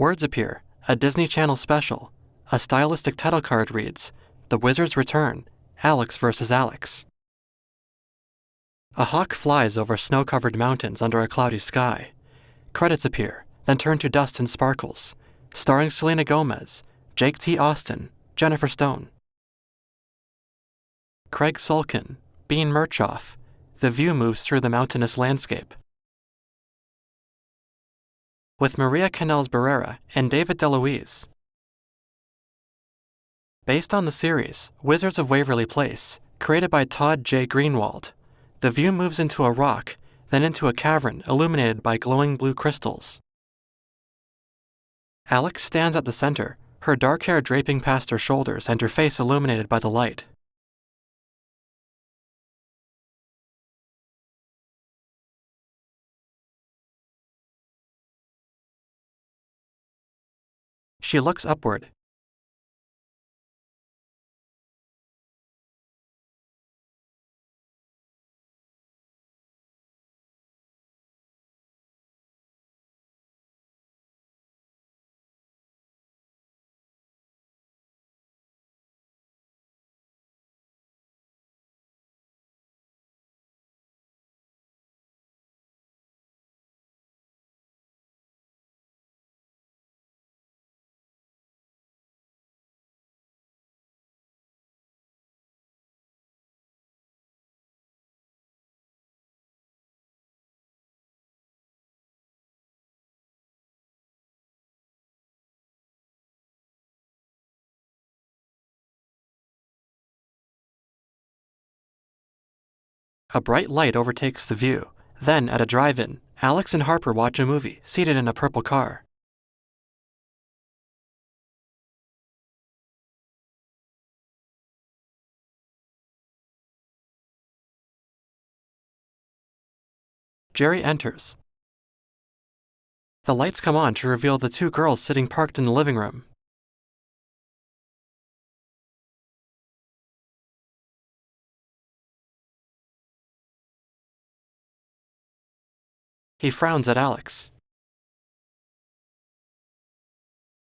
Words appear, a Disney Channel special. A stylistic title card reads, "The Wizards Return, Alex vs. Alex." A hawk flies over snow-covered mountains under a cloudy sky. Credits appear, then turn to dust and sparkles, starring Selena Gomez, Jake T. Austin, Jennifer Stone. Craig Sulkin, Bean Murchoff. The view moves through the mountainous landscape. With Maria Canals-Barrera and David DeLuise. Based on the series, Wizards of Waverly Place, created by Todd J. Greenwald, the view moves into a rock, then into a cavern illuminated by glowing blue crystals. Alex stands at the center, her dark hair draping past her shoulders and her face illuminated by the light. She looks upward. A bright light overtakes the view. Then, at a drive-in, Alex and Harper watch a movie, seated in a purple car. Jerry enters. The lights come on to reveal the two girls sitting parked in the living room. He frowns at Alex.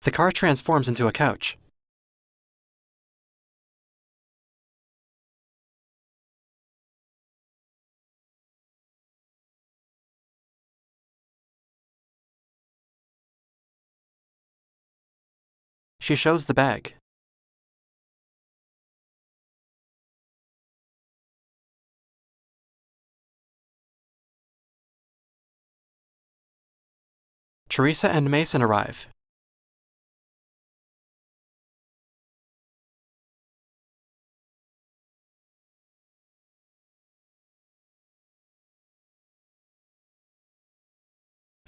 The car transforms into a couch. She shows the bag. Teresa and Mason arrive.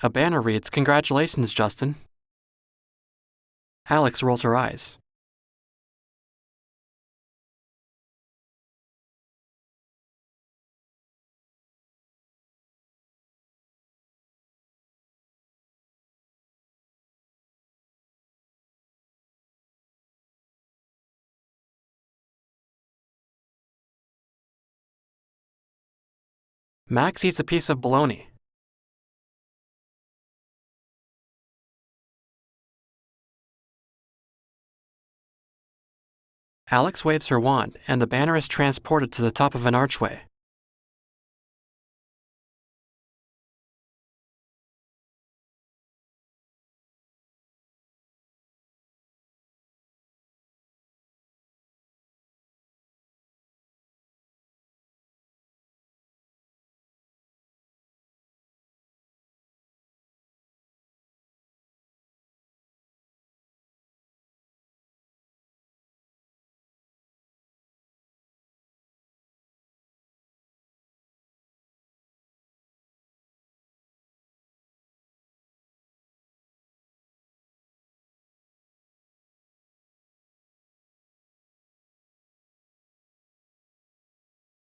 A banner reads, "Congratulations, Justin." Alex rolls her eyes. Max eats a piece of bologna. Alex waves her wand, and the banner is transported to the top of an archway.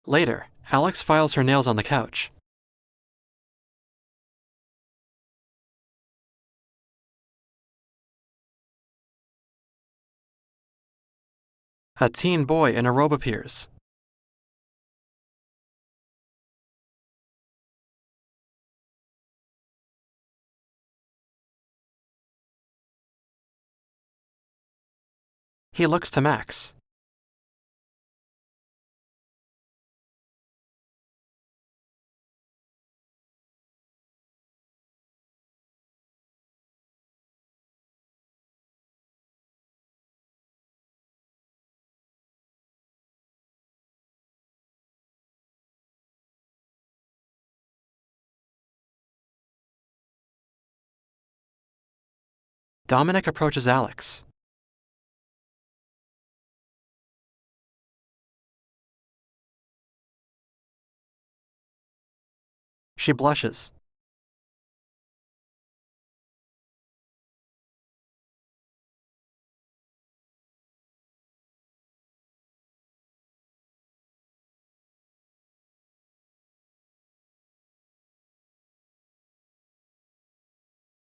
Later, Alex files her nails on the couch. A teen boy in a robe appears. He looks to Max. Dominic approaches Alex. She blushes.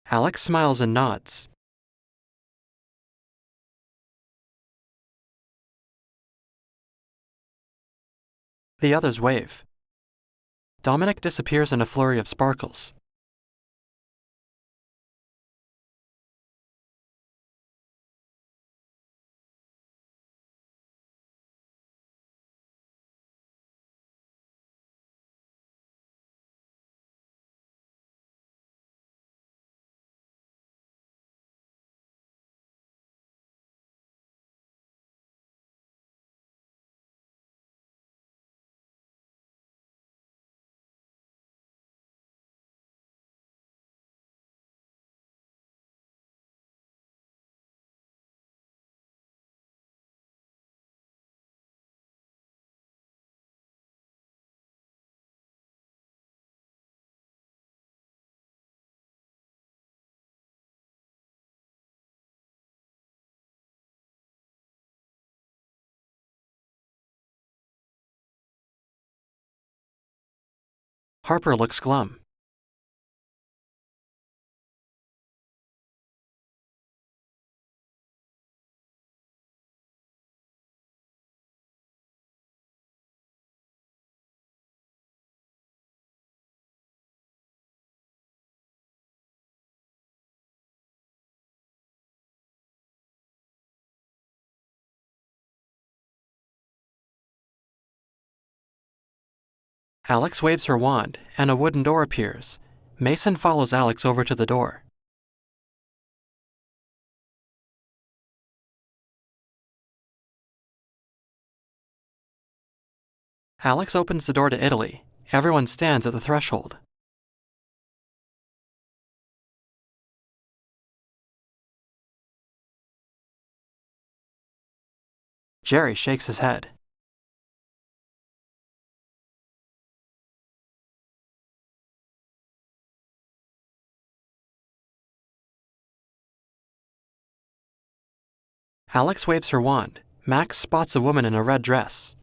Alex smiles and nods. The others wave. Dominic disappears in a flurry of sparkles. Harper looks glum. Alex waves her wand, and a wooden door appears. Mason follows Alex over to the door. Alex opens the door to Italy. Everyone stands at the threshold. Jerry shakes his head. Alex waves her wand. Max spots a woman in a red dress.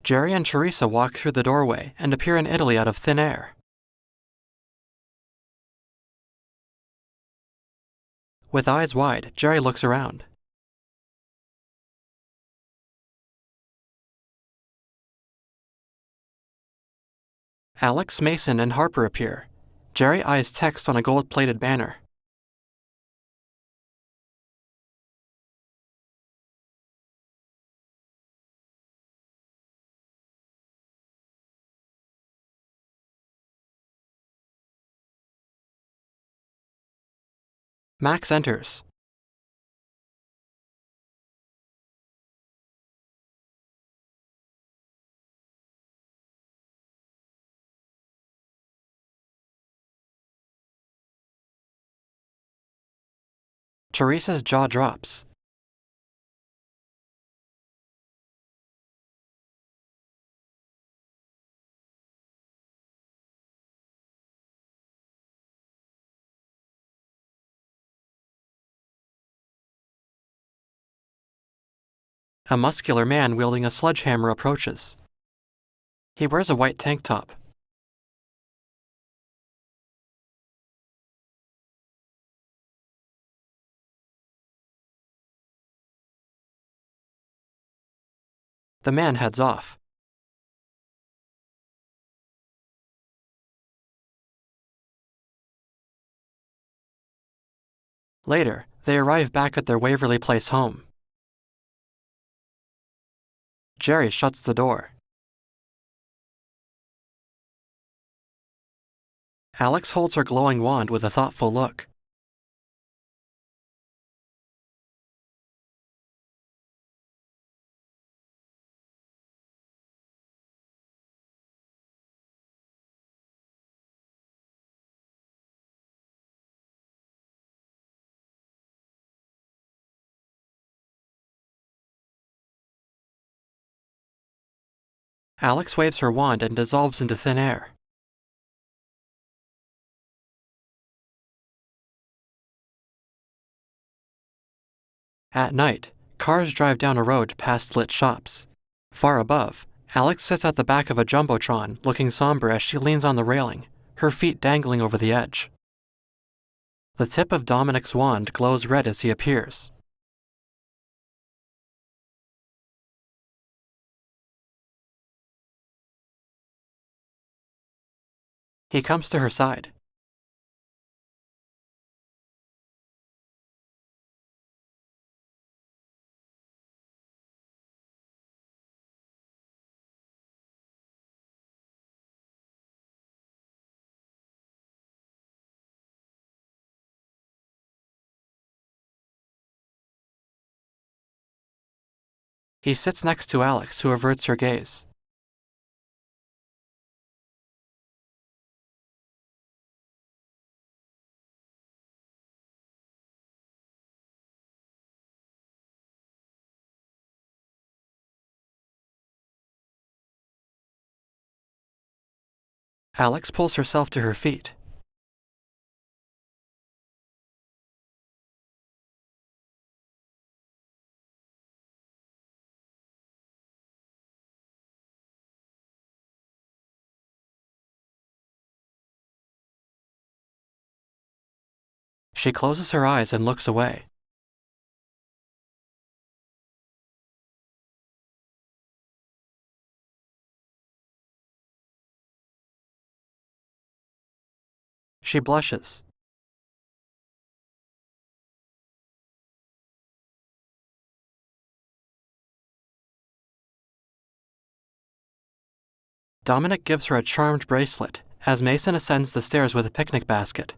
Jerry and Teresa walk through the doorway and appear in Italy out of thin air. With eyes wide, Jerry looks around. Alex, Mason, and Harper appear. Jerry eyes text on a gold-plated banner. Max enters. Teresa's jaw drops. A muscular man wielding a sledgehammer approaches. He wears a white tank top. The man heads off. Later, they arrive back at their Waverly Place home. Jerry shuts the door. Alex holds her glowing wand with a thoughtful look. Alex waves her wand and dissolves into thin air. At night, cars drive down a road past lit shops. Far above, Alex sits at the back of a jumbotron, looking somber as she leans on the railing, her feet dangling over the edge. The tip of Dominic's wand glows red as he appears. He comes to her side. He sits next to Alex, who averts her gaze. Alex pulls herself to her feet. She closes her eyes and looks away. She blushes. Dominic gives her a charmed bracelet as Mason ascends the stairs with a picnic basket.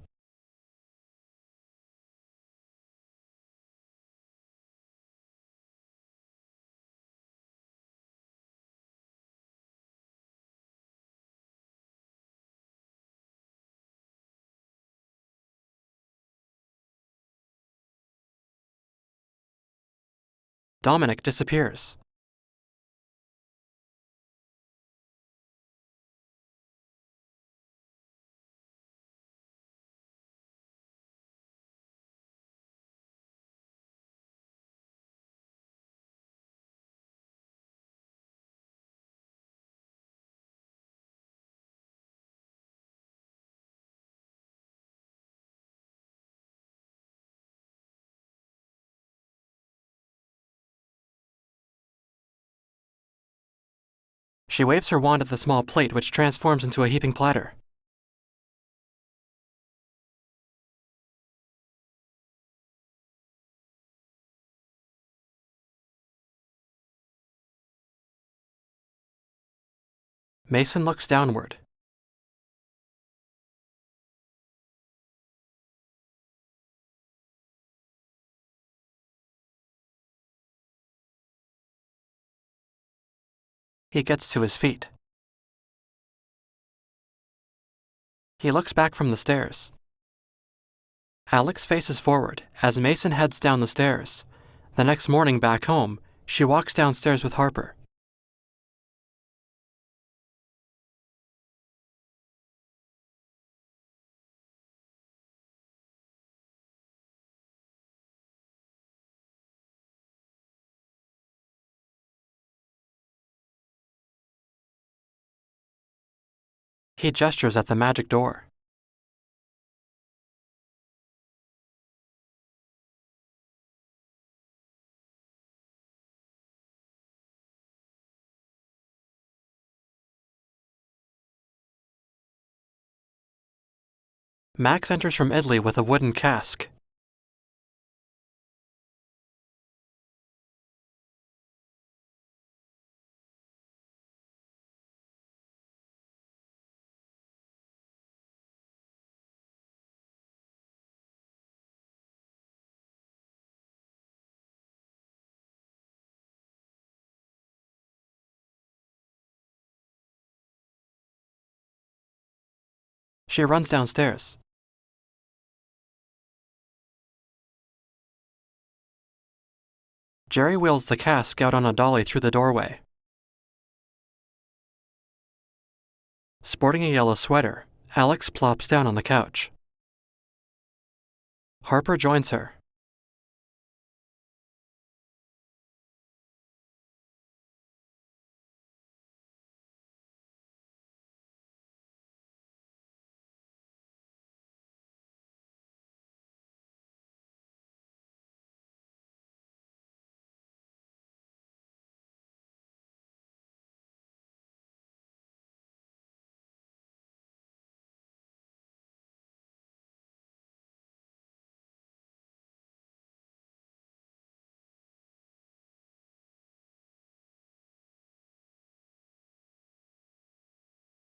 Dominic disappears. She waves her wand at the small plate, which transforms into a heaping platter. Mason looks downward. He gets to his feet. He looks back from the stairs. Alex faces forward as Mason heads down the stairs. The next morning back home, she walks downstairs with Harper. He gestures at the magic door. Max enters from Italy with a wooden cask. She runs downstairs. Jerry wheels the cask out on a dolly through the doorway. Sporting a yellow sweater, Alex plops down on the couch. Harper joins her.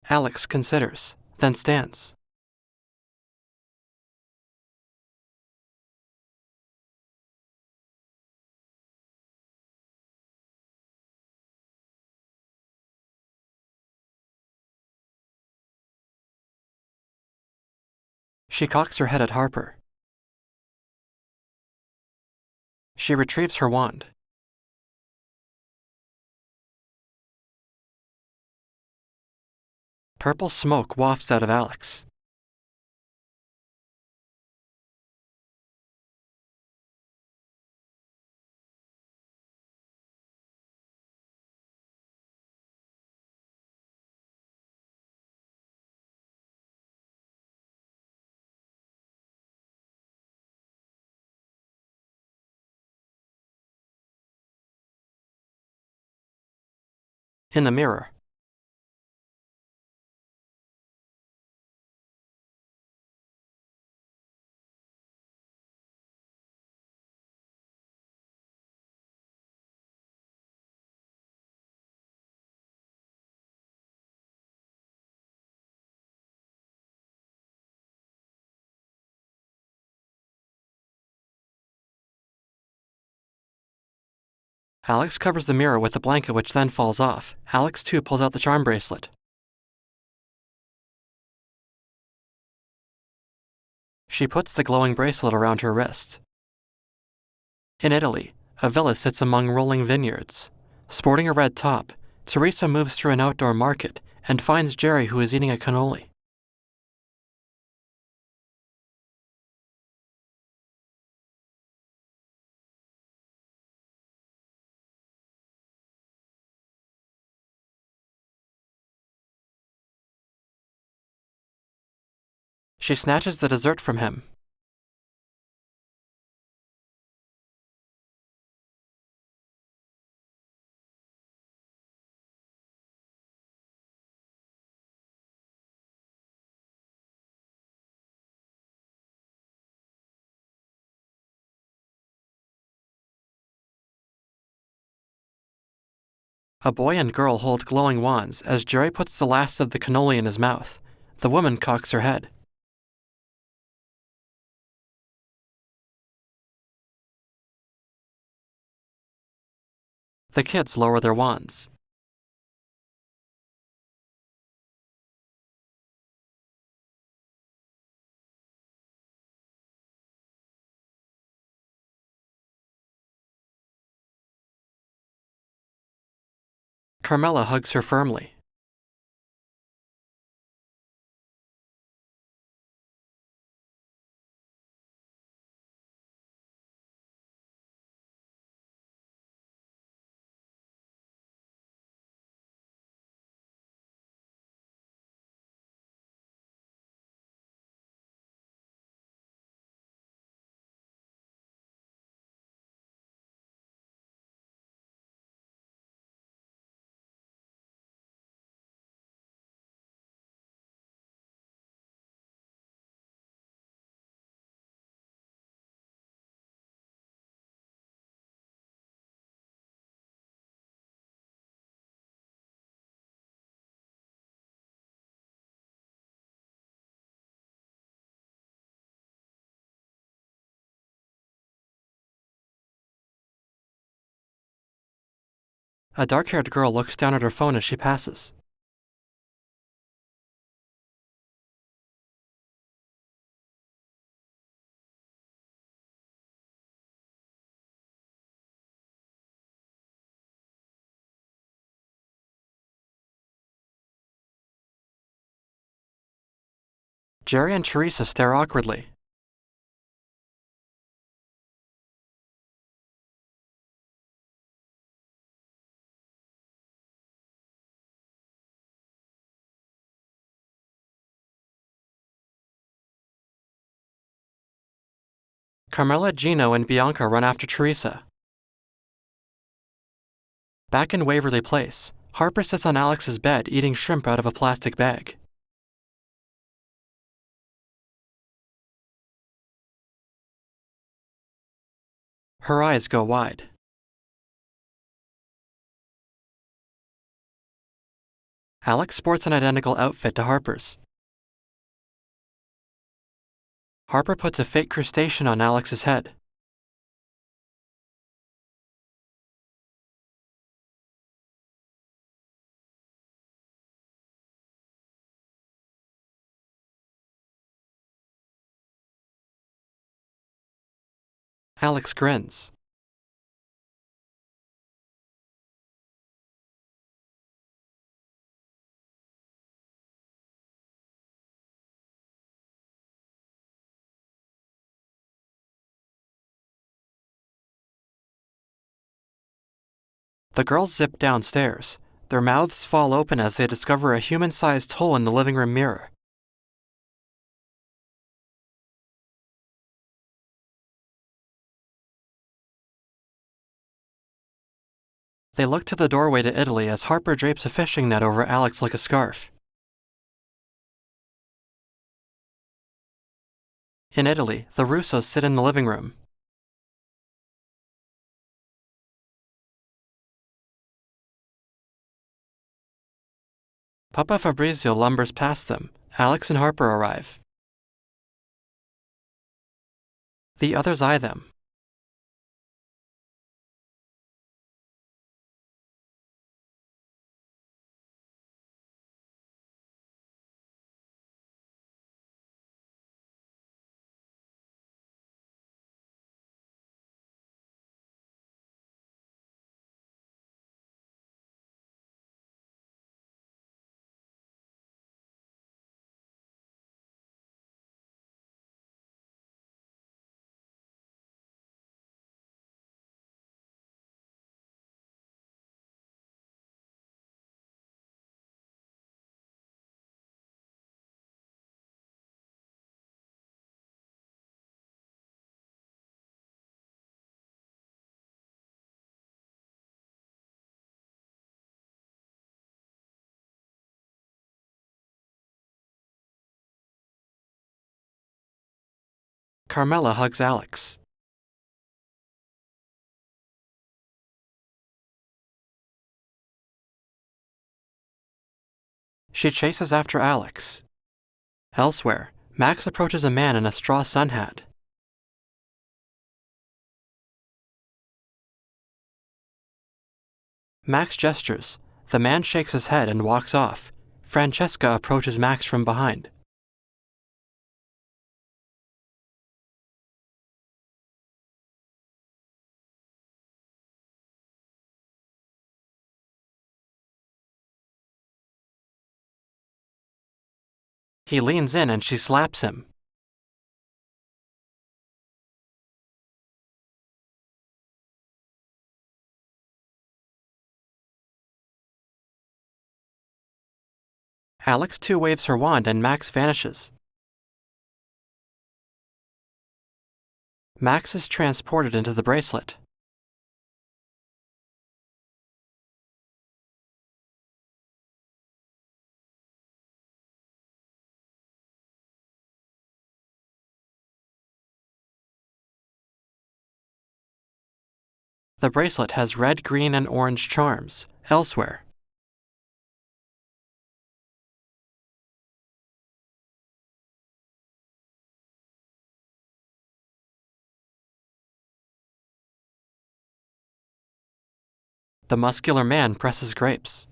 Alex considers, then stands. She cocks her head at Harper. She retrieves her wand. Purple smoke wafts out of Alex. In the mirror. Alex covers the mirror with the blanket, which then falls off. Alex too pulls out the charm bracelet. She puts the glowing bracelet around her wrist. In Italy, a villa sits among rolling vineyards. Sporting a red top, Teresa moves through an outdoor market and finds Jerry, who is eating a cannoli. She snatches the dessert from him. A boy and girl hold glowing wands as Jerry puts the last of the cannoli in his mouth. The woman cocks her head. The kids lower their wands. Carmela hugs her firmly. A dark-haired girl looks down at her phone as she passes. Jerry and Teresa stare awkwardly. Carmela, Gino, and Bianca run after Teresa. Back in Waverly Place, Harper sits on Alex's bed eating shrimp out of a plastic bag. Her eyes go wide. Alex sports an identical outfit to Harper's. Harper puts a fake crustacean on Alex's head. Alex grins. The girls zip downstairs. Their mouths fall open as they discover a human-sized hole in the living room mirror. They look to the doorway to Italy as Harper drapes a fishing net over Alex like a scarf. In Italy, the Russos sit in the living room. Papa Fabrizio lumbers past them. Alex and Harper arrive. The others eye them. Carmela hugs Alex. She chases after Alex. Elsewhere, Max approaches a man in a straw sun hat. Max gestures. The man shakes his head and walks off. Francesca approaches Max from behind. He leans in and she slaps him. Alex too waves her wand and Max vanishes. Max is transported into the bracelet. The bracelet has red, green, and orange charms. Elsewhere, The muscular man presses grapes.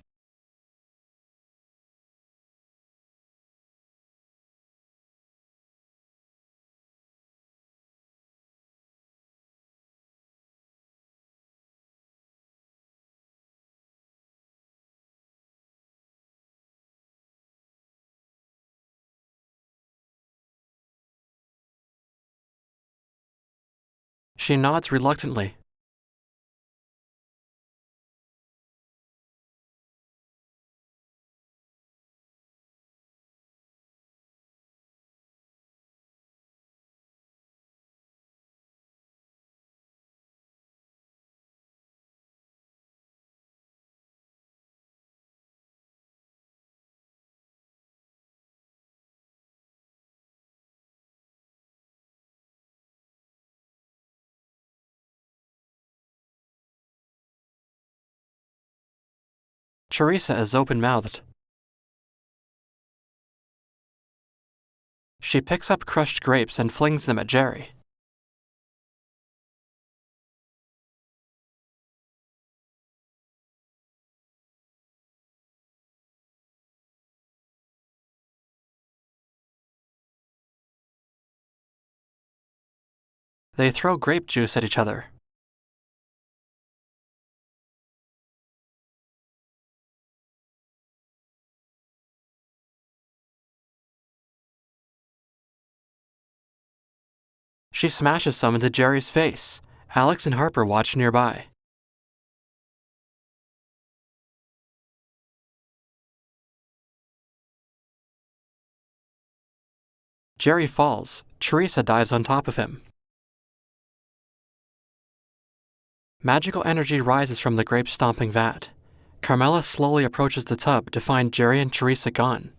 She nods reluctantly. Teresa is open-mouthed. She picks up crushed grapes and flings them at Jerry. They throw grape juice at each other. She smashes some into Jerry's face. Alex and Harper watch nearby. Jerry falls. Teresa dives on top of him. Magical energy rises from the grape-stomping vat. Carmela slowly approaches the tub to find Jerry and Teresa gone.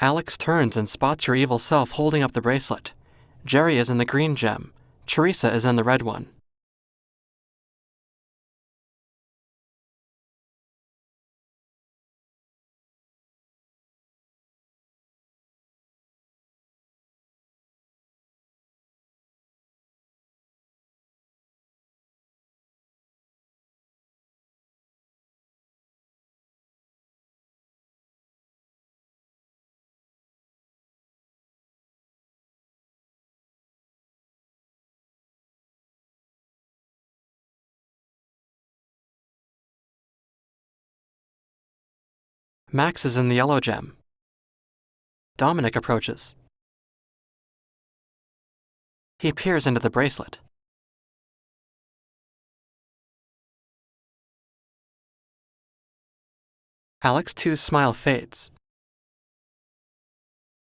Alex turns and spots her evil self holding up the bracelet. Jerry is in the green gem. Teresa is in the red one. Max is in the yellow gem. Dominic approaches. He peers into the bracelet. Alex 2's smile fades.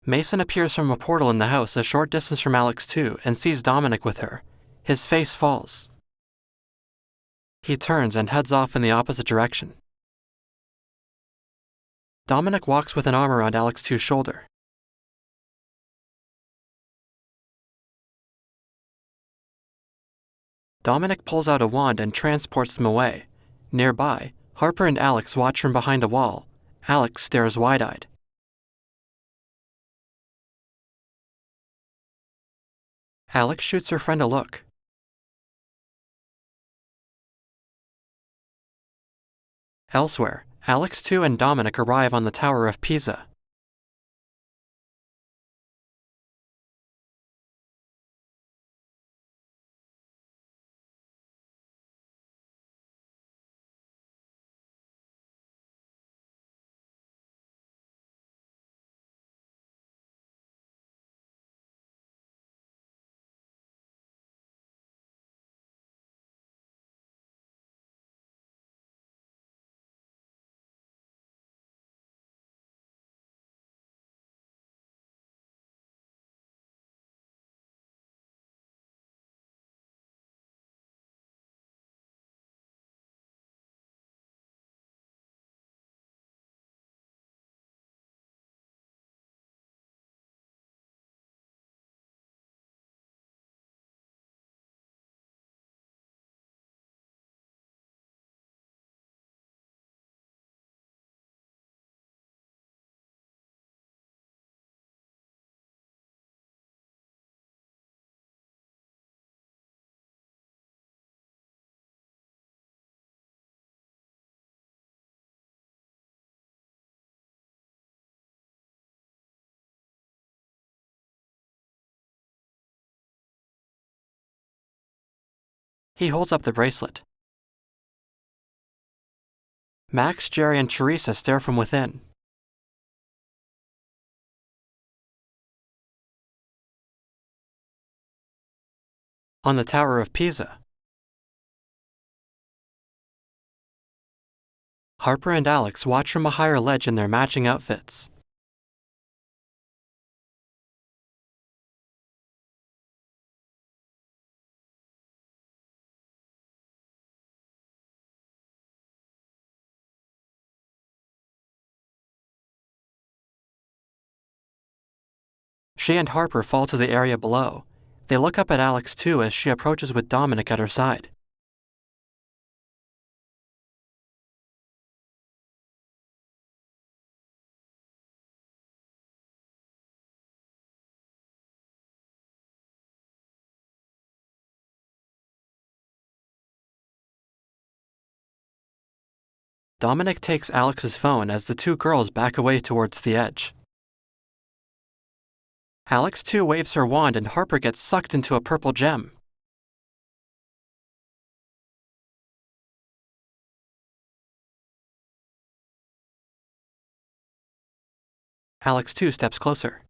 Mason appears from a portal in the house a short distance from Alex 2 and sees Dominic with her. His face falls. He turns and heads off in the opposite direction. Dominic walks with an arm around Alex 2's shoulder. Dominic pulls out a wand and transports them away. Nearby, Harper and Alex watch from behind a wall. Alex stares wide-eyed. Alex shoots her friend a look. Elsewhere, Alex 2 and Dominic arrive on the Tower of Pisa. He holds up the bracelet. Max, Jerry, and Teresa stare from within. On the Tower of Pisa. Harper and Alex watch from a higher ledge in their matching outfits. She and Harper fall to the area below. They look up at Alex too as she approaches with Dominic at her side. Dominic takes Alex's phone as the two girls back away towards the edge. Alex too waves her wand and Harper gets sucked into a purple gem. Alex too steps closer.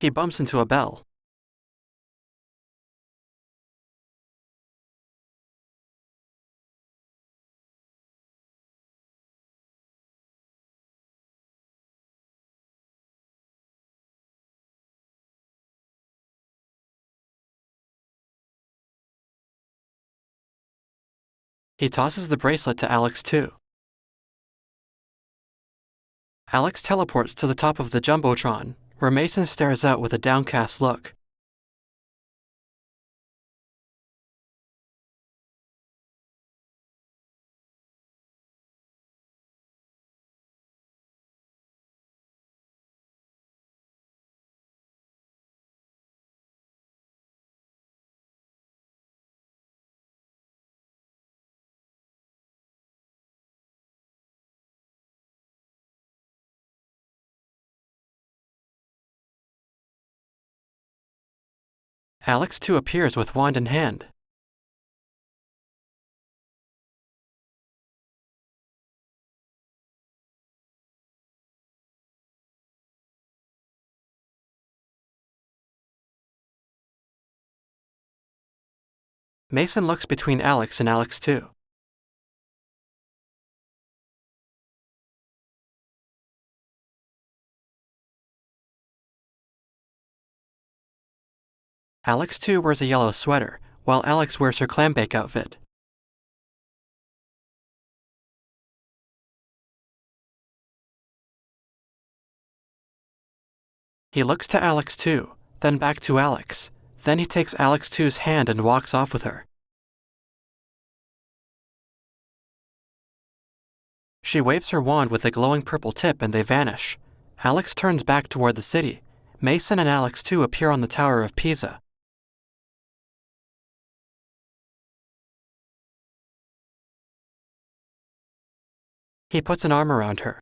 He bumps into a bell. He tosses the bracelet to Alex too. Alex teleports to the top of the Jumbotron, where Mason stares out with a downcast look. Alex too appears with wand in hand. Mason looks between Alex and Alex too. Alex too wears a yellow sweater, while Alex wears her clambake outfit. He looks to Alex too, then back to Alex. Then he takes Alex too's hand and walks off with her. She waves her wand with a glowing purple tip and they vanish. Alex turns back toward the city. Mason and Alex too appear on the Tower of Pisa. He puts an arm around her.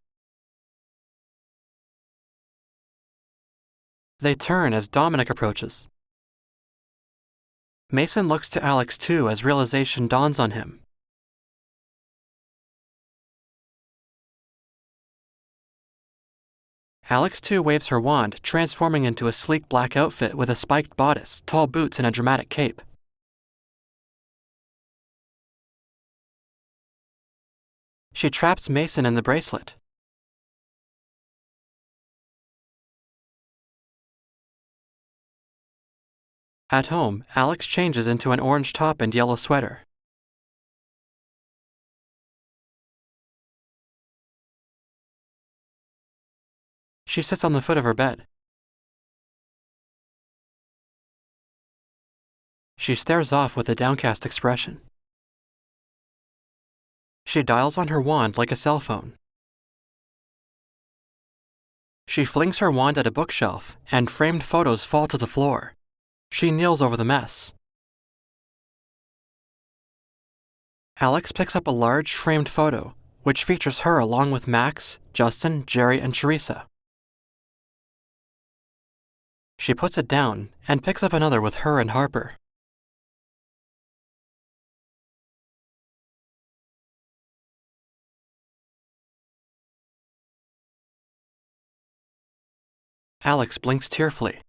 They turn as Dominic approaches. Mason looks to Alex too as realization dawns on him. Alex too waves her wand, transforming into a sleek black outfit with a spiked bodice, tall boots, and a dramatic cape. She traps Mason in the bracelet. At home, Alex changes into an orange top and yellow sweater. She sits on the foot of her bed. She stares off with a downcast expression. She dials on her wand like a cell phone. She flings her wand at a bookshelf, and framed photos fall to the floor. She kneels over the mess. Alex picks up a large framed photo, which features her along with Max, Justin, Jerry, and Teresa. She puts it down and picks up another with her and Harper. Alex blinks tearfully.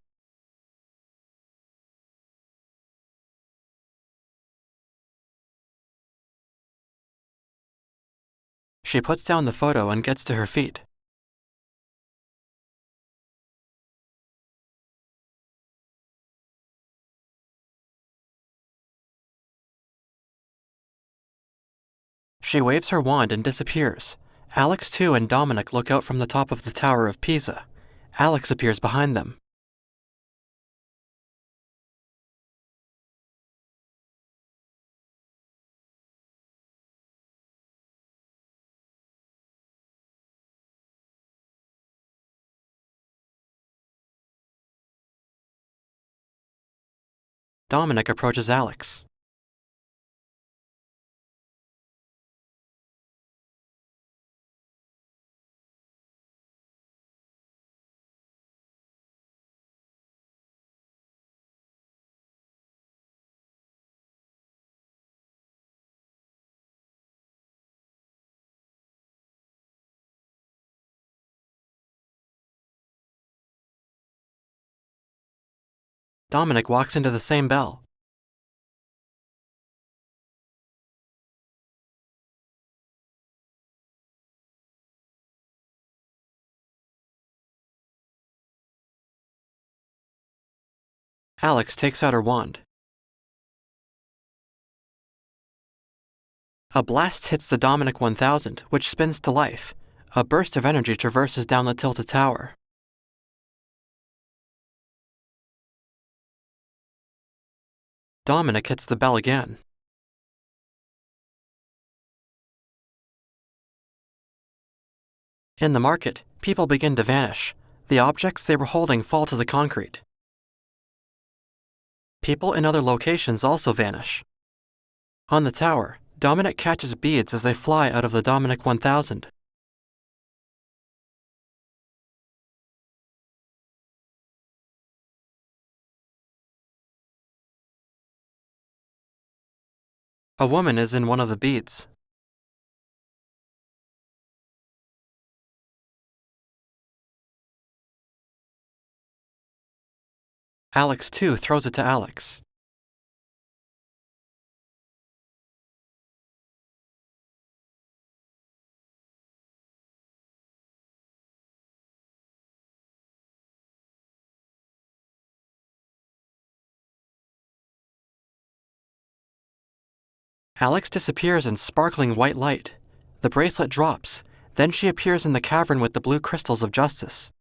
She puts down the photo and gets to her feet. She waves her wand and disappears. Alex, too, and Dominic look out from the top of the Tower of Pisa. Alex appears behind them. Dominic approaches Alex. Dominic walks into the same bell. Alex takes out her wand. A blast hits the Dominic 1000, which spins to life. A burst of energy traverses down the tilted tower. Dominic hits the bell again. In the market, people begin to vanish. The objects they were holding fall to the concrete. People in other locations also vanish. On the tower, Dominic catches beads as they fly out of the Dominic 1000. A woman is in one of the beads. Alex, too, throws it to Alex. Alex disappears in sparkling white light. The bracelet drops. Then she appears in the cavern with the blue crystals of justice.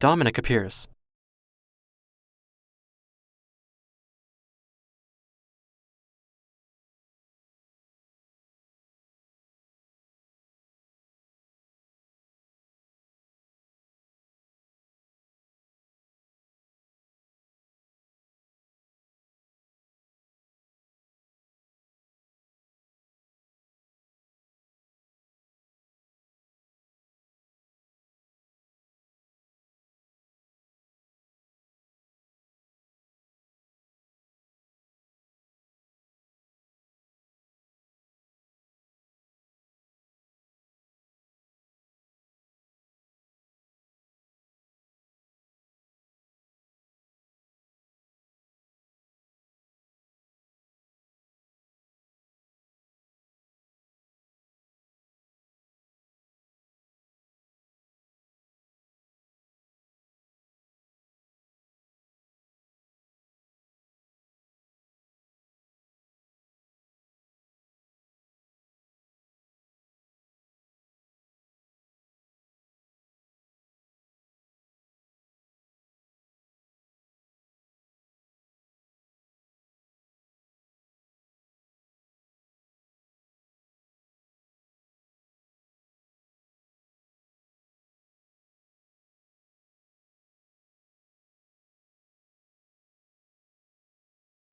Dominic appears.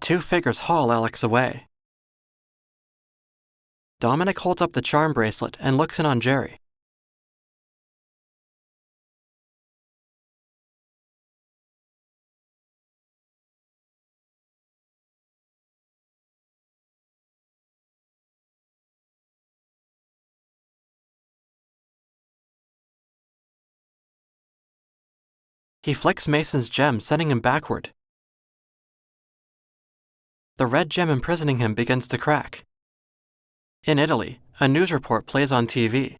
two figures haul Alex away. Dominic holds up the charm bracelet and looks in on Jerry. He flicks Mason's gem, sending him backward. The red gem imprisoning him begins to crack. In Italy, a news report plays on TV.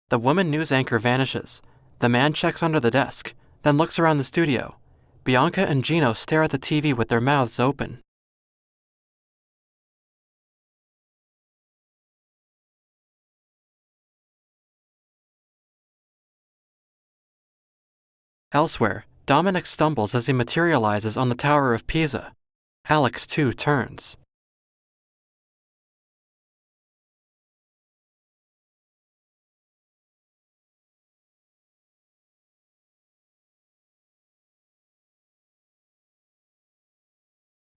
The woman news anchor vanishes. The man checks under the desk, then looks around the studio. Bianca and Gino stare at the TV with their mouths open. Elsewhere, Dominic stumbles as he materializes on the Tower of Pisa. Alex, too, turns.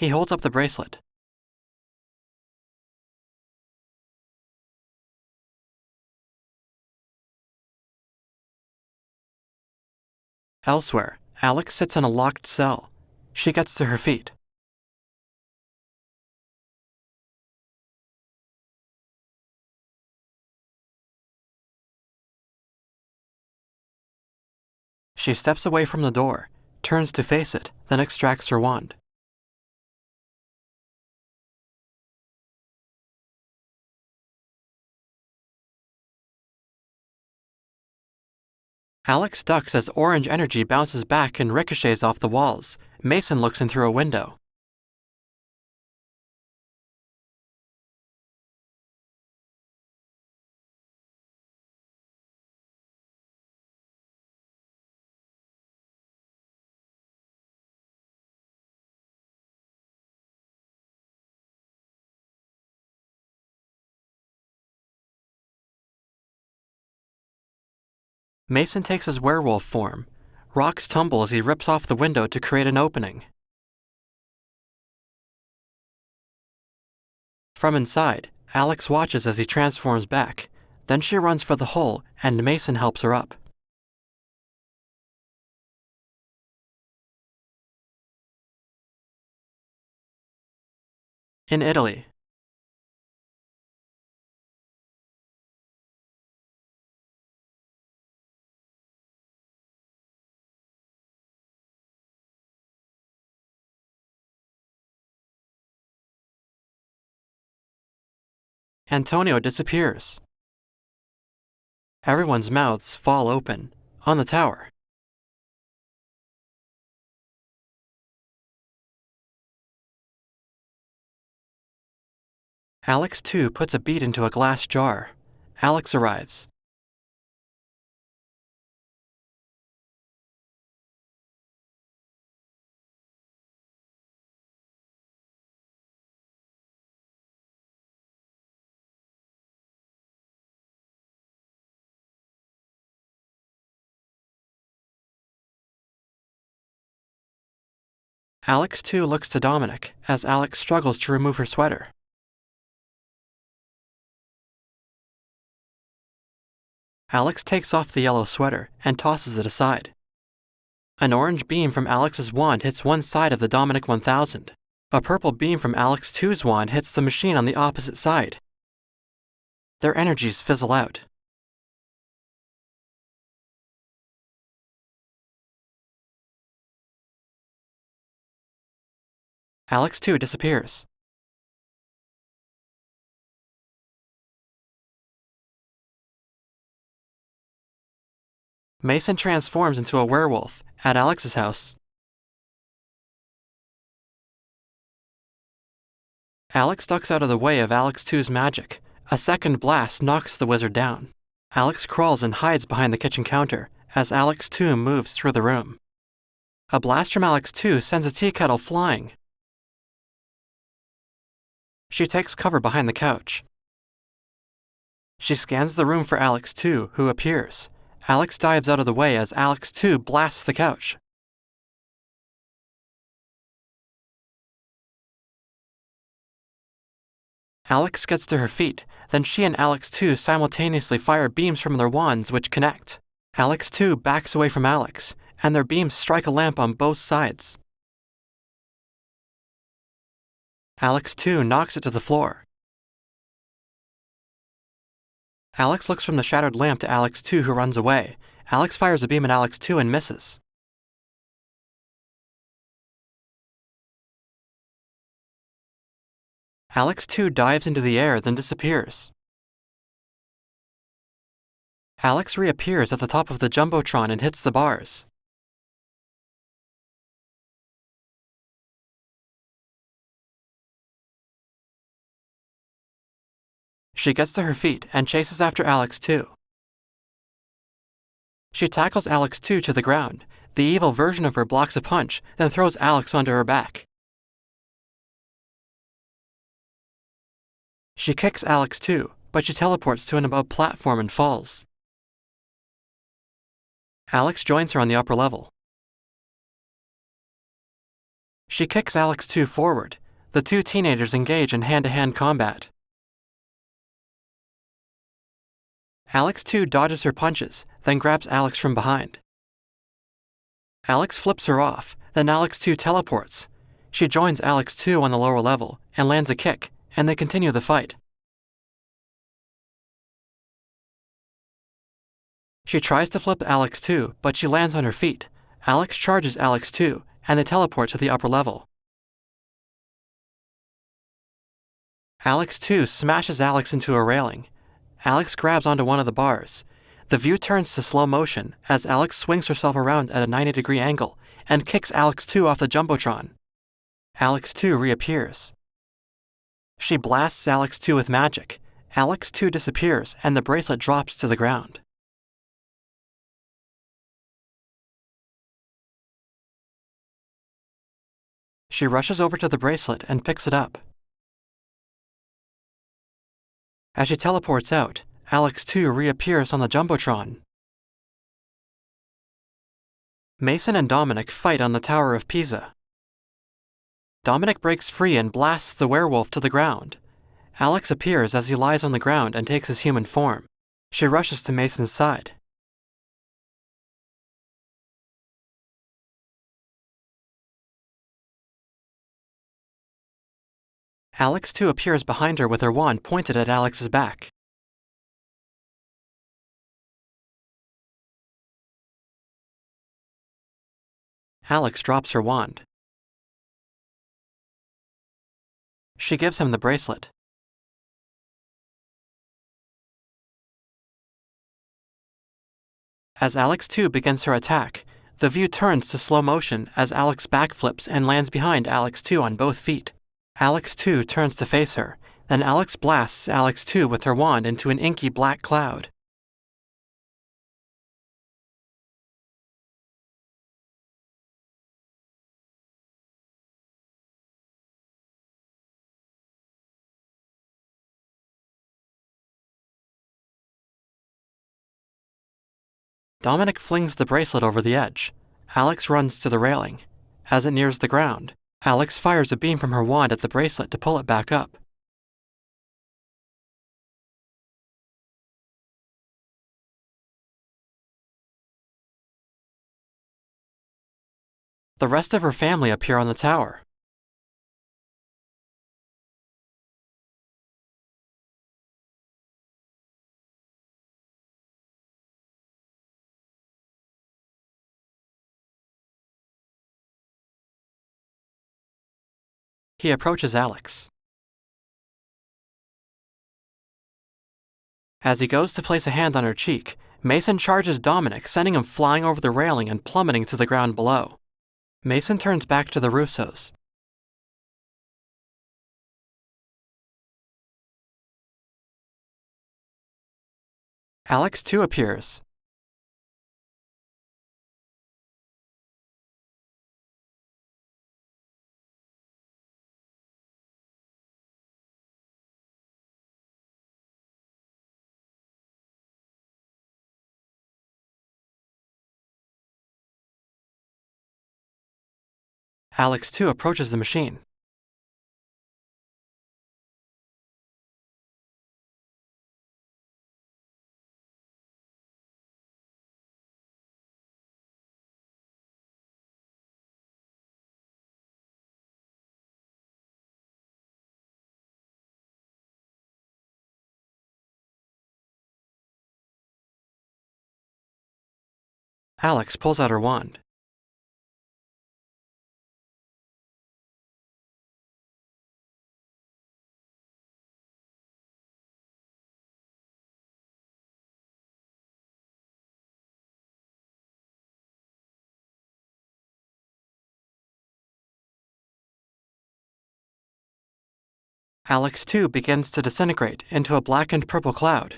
He holds up the bracelet. Elsewhere, Alex sits in a locked cell. She gets to her feet. She steps away from the door, turns to face it, then extracts her wand. Alex ducks as orange energy bounces back and ricochets off the walls. Mason looks in through a window. Mason takes his werewolf form. Rocks tumble as he rips off the window to create an opening. From inside, Alex watches as he transforms back. Then she runs for the hole, and Mason helps her up. In Italy, Antonio disappears. Everyone's mouths fall open. On the tower, Alex, too, puts a bead into a glass jar. Alex arrives. Alex, too, looks to Dominic as Alex struggles to remove her sweater. Alex takes off the yellow sweater and tosses it aside. An orange beam from Alex's wand hits one side of the Dominic 1000. A purple beam from Alex 2's wand hits the machine on the opposite side. Their energies fizzle out. Alex, too, disappears. Mason transforms into a werewolf at Alex's house. Alex ducks out of the way of Alex 2's magic. A second blast knocks the wizard down. Alex crawls and hides behind the kitchen counter as Alex 2 moves through the room. A blast from Alex 2 sends a tea kettle flying. She takes cover behind the couch. She scans the room for Alex 2, who appears. Alex dives out of the way as Alex 2 blasts the couch. Alex gets to her feet, then she and Alex 2 simultaneously fire beams from their wands which connect. Alex 2 backs away from Alex, and their beams strike a lamp on both sides. Alex 2 knocks it to the floor. Alex looks from the shattered lamp to Alex 2, who runs away. Alex fires a beam at Alex 2 and misses. Alex 2 dives into the air, then disappears. Alex reappears at the top of the Jumbotron and hits the bars. She gets to her feet and chases after Alex 2. She tackles Alex 2 to the ground. The evil version of her blocks a punch, then throws Alex onto her back. She kicks Alex 2, but she teleports to an above platform and falls. Alex joins her on the upper level. She kicks Alex 2 forward. The two teenagers engage in hand-to-hand combat. Alex 2 dodges her punches, then grabs Alex from behind. Alex flips her off, then Alex 2 teleports. She joins Alex 2 on the lower level and lands a kick, and they continue the fight. She tries to flip Alex 2, but she lands on her feet. Alex charges Alex 2, and they teleport to the upper level. Alex 2 smashes Alex into a railing. Alex grabs onto one of the bars. The view turns to slow motion as Alex swings herself around at a 90-degree angle and kicks Alex 2 off the Jumbotron. Alex 2 reappears. She blasts Alex 2 with magic. Alex 2 disappears and the bracelet drops to the ground. She rushes over to the bracelet and picks it up. As she teleports out, Alex 2 reappears on the Jumbotron. Mason and Dominic fight on the Tower of Pisa. Dominic breaks free and blasts the werewolf to the ground. Alex appears as he lies on the ground and takes his human form. She rushes to Mason's side. Alex 2 appears behind her with her wand pointed at Alex's back. Alex drops her wand. She gives him the bracelet. As Alex 2 begins her attack, the view turns to slow motion as Alex backflips and lands behind Alex 2 on both feet. Alex 2 turns to face her, then Alex blasts Alex 2 with her wand into an inky black cloud. Dominic flings the bracelet over the edge. Alex runs to the railing. As it nears the ground, Alex fires a beam from her wand at the bracelet to pull it back up. The rest of her family appear on the tower. He approaches Alex. As he goes to place a hand on her cheek, Mason charges Dominic, sending him flying over the railing and plummeting to the ground below. Mason turns back to the Russos. Alex 2 appears. Alex too approaches the machine. Alex pulls out her wand. Alex too begins to disintegrate into a blackened purple cloud.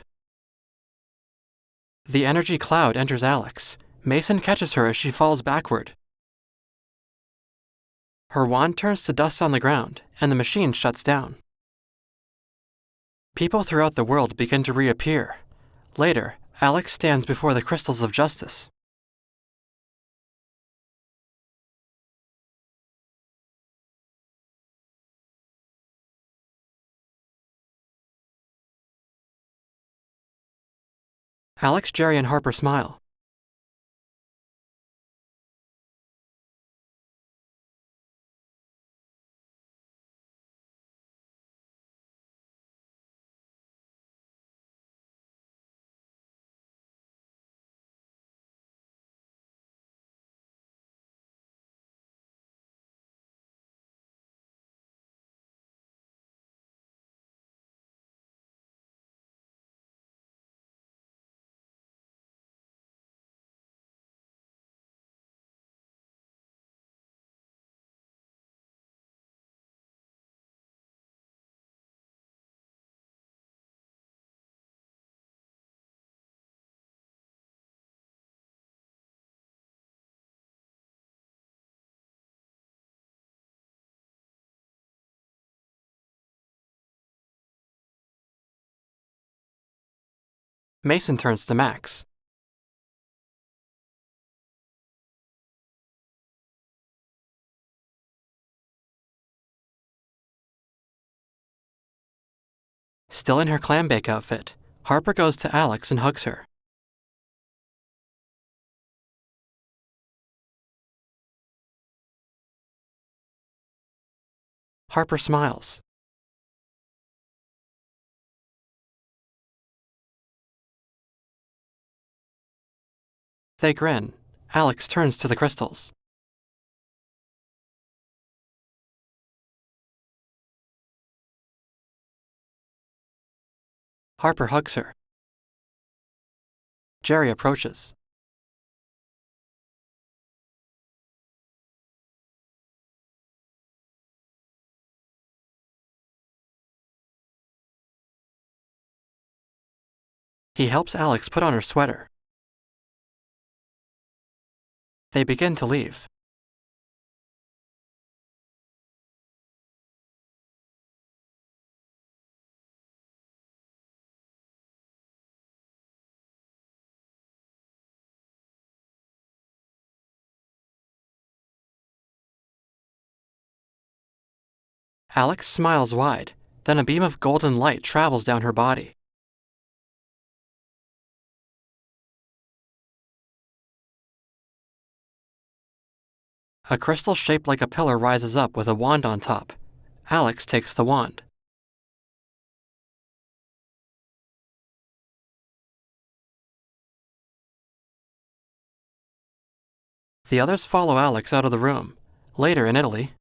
The energy cloud enters Alex. Mason catches her as she falls backward. Her wand turns to dust on the ground, and the machine shuts down. People throughout the world begin to reappear. Later, Alex stands before the crystals of justice. Alex, Jerry, and Harper smile. Mason turns to Max. Still in her clambake outfit, Harper goes to Alex and hugs her. Harper smiles. They grin. Alex turns to the crystals. Harper hugs her. Jerry approaches. He helps Alex put on her sweater. They begin to leave. Alex smiles wide, then a beam of golden light travels down her body. A crystal shaped like a pillar rises up with a wand on top. Alex takes the wand. The others follow Alex out of the room. Later in Italy,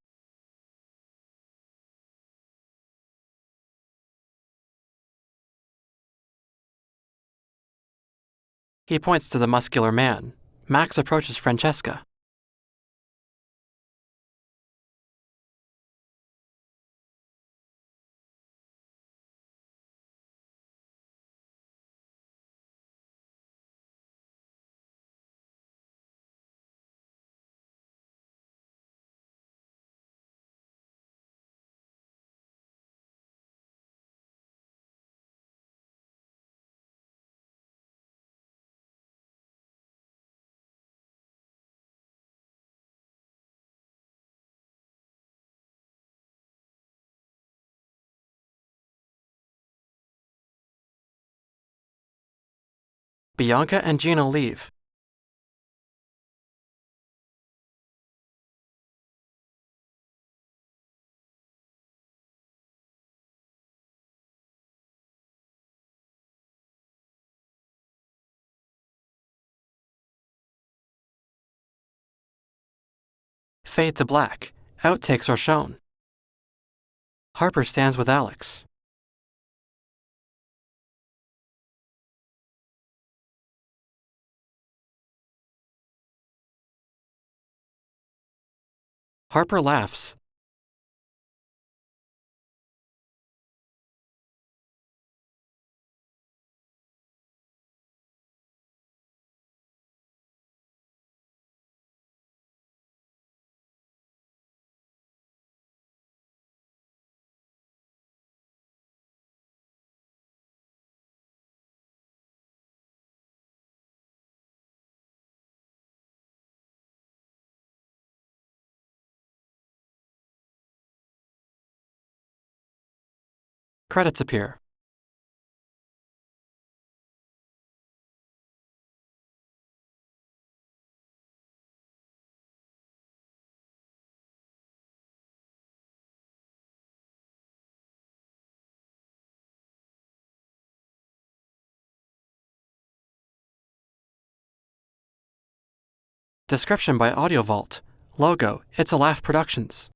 he points to the muscular man. Max approaches Francesca. Bianca and Gina leave. Fade to black. Outtakes are shown. Harper stands with Alex. Harper laughs. Credits appear. Description by AudioVault. Logo, It's a Laugh Productions.